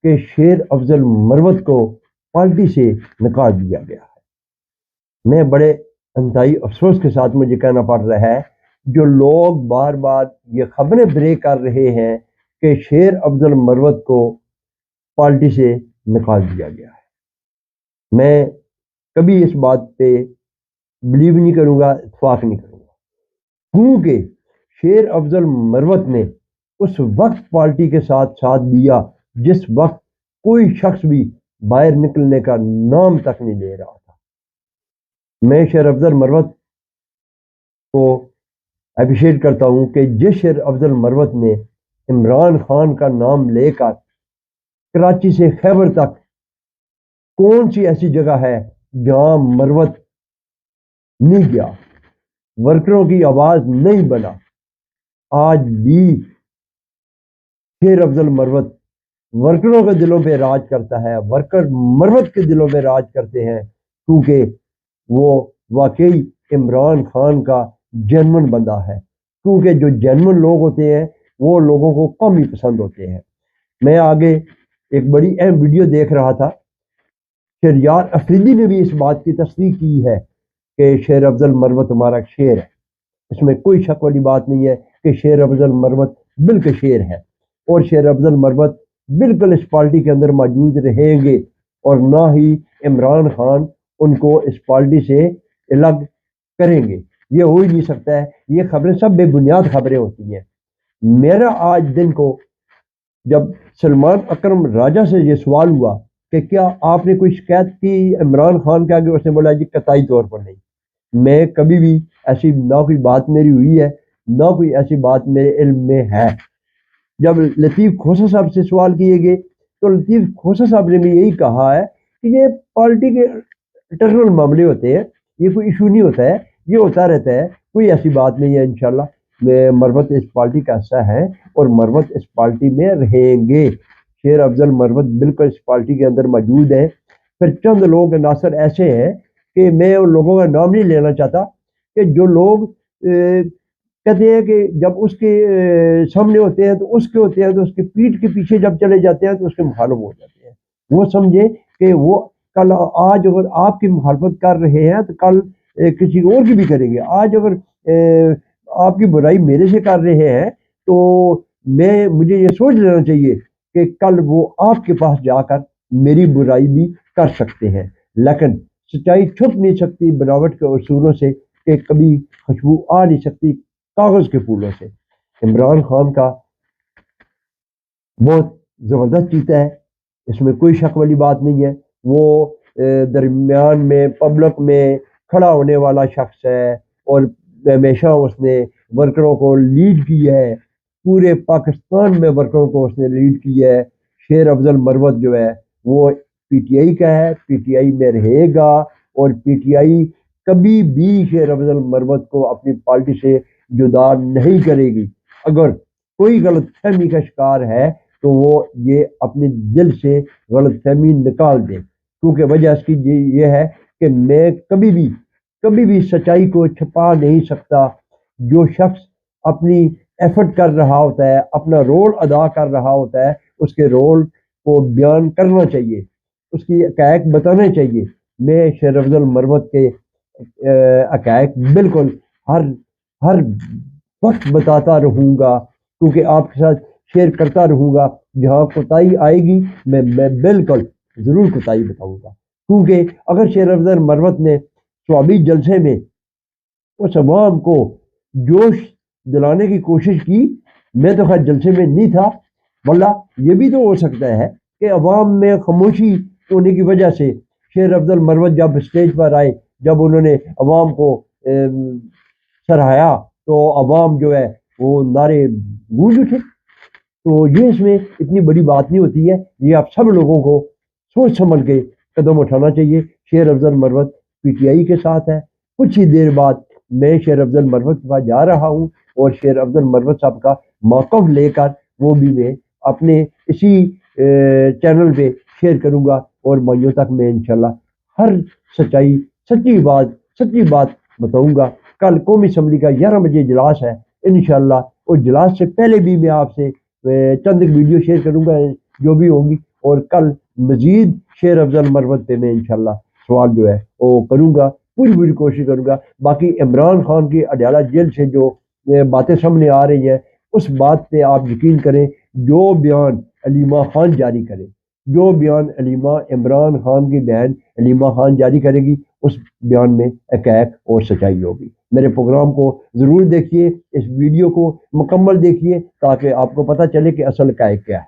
کہ شیر افضل مروت کو پارٹی سے نکال دیا گیا ہے۔ میں بڑے انتہائی افسوس کے ساتھ مجھے کہنا پڑ رہا ہے، جو لوگ بار بار یہ خبریں بریک کر رہے ہیں کہ شیر افضل مروت کو پارٹی سے نکال دیا گیا ہے، میں کبھی اس بات پہ بلیو نہیں کروں گا، اتفاق نہیں کروں گا، کیونکہ شیر افضل مروت نے اس وقت پارٹی کے ساتھ ساتھ دیا جس وقت کوئی شخص بھی باہر نکلنے کا نام تک نہیں لے رہا تھا۔ میں شیر افضل مروت کو اپریشیٹ کرتا ہوں کہ جس شیر افضل مروت نے عمران خان کا نام لے کر کراچی سے خیبر تک، کون سی ایسی جگہ ہے جہاں مروت نہیں گیا، ورکروں کی آواز نہیں بنا؟ آج بھی شیر افضل مروت ورکروں کے دلوں پہ راج کرتا ہے، ورکر مروت کے دلوں پہ راج کرتے ہیں، کیونکہ وہ واقعی عمران خان کا جینون بندہ ہے، کیونکہ جو جینون لوگ ہوتے ہیں وہ لوگوں کو کم ہی پسند ہوتے ہیں۔ میں آگے ایک بڑی اہم ویڈیو دیکھ رہا تھا، شہریار افریدی نے بھی اس بات کی تصدیق کی ہے کہ شیر افضل مروت ہمارا شیر ہے، اس میں کوئی شک والی بات نہیں ہے کہ شیر افضل مروت بالکل شیر ہے، اور شیر افضل مروت بالکل اس پارٹی کے اندر موجود رہیں گے، اور نہ ہی عمران خان ان کو اس پارٹی سے الگ کریں گے، یہ ہو ہی نہیں سکتا ہے۔ یہ خبریں سب بے بنیاد خبریں ہوتی ہیں۔ میرا آج دن کو جب سلمان اکرم راجہ سے یہ سوال ہوا کہ کیا آپ نے کوئی شکایت کی عمران خان کے آگے، اس نے بولا جی قطعی طور پر نہیں، میں کبھی بھی ایسی نہ کوئی بات میری ہوئی ہے، نہ کوئی ایسی بات میرے علم میں ہے۔ جب لطیف کھوسہ صاحب سے سوال کیے گئے تو لطیف کھوسہ صاحب نے بھی یہی کہا ہے کہ یہ پارٹی کے انٹرنل معاملے ہوتے ہیں، یہ کوئی ایشو نہیں ہوتا ہے، یہ ہوتا رہتا ہے، کوئی ایسی بات نہیں ہے۔ انشاءاللہ مروت اس پارٹی کا حصہ ہے اور مروت اس پارٹی میں رہیں گے، شیر افضل مروت بالکل اس پارٹی کے اندر موجود ہے۔ پھر چند لوگ عناصر ایسے ہیں کہ میں ان لوگوں کا نام نہیں لینا چاہتا، کہ جو لوگ کہتے ہیں کہ جب اس کے سامنے ہوتے ہیں تو اس کے ہوتے ہیں، تو اس کے پیٹھ کے پیچھے جب چلے جاتے ہیں تو اس کے مخالف ہو جاتے ہیں۔ وہ سمجھے کہ وہ کل آج اگر آپ کی مخالفت کر رہے ہیں تو کل کسی اور کی بھی کریں گے، آج اگر آپ کی برائی میرے سے کر رہے ہیں تو مجھے یہ سوچ لینا چاہیے کہ کل وہ آپ کے پاس جا کر میری برائی بھی کر سکتے ہیں، لیکن سچائی چھپ نہیں سکتی بناوٹ کے اصولوں سے، کہ کبھی خوشبو آ نہیں سکتی کاغذ کے پھولوں سے۔ عمران خان کا بہت زبردست چیتا ہے، اس میں کوئی شک والی بات نہیں ہے، وہ درمیان میں پبلک میں کھڑا ہونے والا شخص ہے، اور ہمیشہ اس نے ورکروں کو لیڈ کی ہے، پورے پاکستان میں ورکروں کو اس نے لیڈ کی ہے۔ شیر افضل مروت جو ہے وہ پی ٹی آئی کا ہے، پی ٹی آئی میں رہے گا، اور پی ٹی آئی کبھی بھی شیر افضل مروت کو اپنی پارٹی سے جدا نہیں کرے گی۔ اگر کوئی غلط فہمی کا شکار ہے تو وہ یہ اپنے دل سے غلط فہمی نکال دے، کیونکہ وجہ اس کی یہ ہے کہ میں کبھی بھی سچائی کو چھپا نہیں سکتا۔ جو شخص اپنی ایفرٹ کر رہا ہوتا ہے، اپنا رول ادا کر رہا ہوتا ہے، اس کے رول کو بیان کرنا چاہیے، اس کی حقائق بتانے چاہیے۔ میں شیر افضل مروت کے حقائق بالکل ہر وقت بتاتا رہوں گا، کیونکہ آپ کے ساتھ شیئر کرتا رہوں گا۔ جہاں کوتاہی آئے گی میں بالکل ضرور کوتاہی بتاؤں گا، کیونکہ اگر شیر افضل مروت نے سوابی جلسے میں اس عوام کو جوش دلانے کی کوشش کی، میں تو خیر جلسے میں نہیں تھا، واللہ یہ بھی تو ہو سکتا ہے کہ عوام میں خاموشی ہونے کی وجہ سے شیر افضل مروت جب اسٹیج پر آئے، جب انہوں نے عوام کو سراہایا تو عوام جو ہے وہ نعرے گونج اٹھے۔ تو یہ اس میں اتنی بڑی بات نہیں ہوتی ہے، یہ آپ سب لوگوں کو سوچ سمجھ کے قدم اٹھانا چاہیے۔ شیر افضل مروت پی ٹی آئی کے ساتھ ہے، کچھ ہی دیر بعد میں شیر افضل مروت کے پاس جا رہا ہوں، اور شیر افضل مروت صاحب کا موقف لے کر وہ بھی میں اپنے اسی چینل پہ شیئر کروں گا، اور مائیوں تک میں انشاءاللہ ہر سچی بات بتاؤں گا۔ کل قومی اسمبلی کا 11 بجے اجلاس ہے انشاءاللہ، اور اجلاس سے پہلے بھی میں آپ سے چند ایک ویڈیو شیئر کروں گا جو بھی ہوں گی، اور کل مزید شیر افضل مروت پہ میں انشاءاللہ سوال جو ہے وہ کروں گا، پوری کوشش کروں گا۔ باقی عمران خان کی اڈیالہ جیل سے جو باتیں سامنے آ رہی ہیں، اس بات پہ آپ یقین کریں، جو بیان علیمہ خان جاری کرے، جو بیان عمران خان کی بہن علیمہ خان جاری کرے گی، اس بیان میں حقائق اور سچائی ہوگی۔ میرے پروگرام کو ضرور دیکھیے، اس ویڈیو کو مکمل دیکھیے تاکہ آپ کو پتہ چلے کہ اصل حقائق کیا ہے۔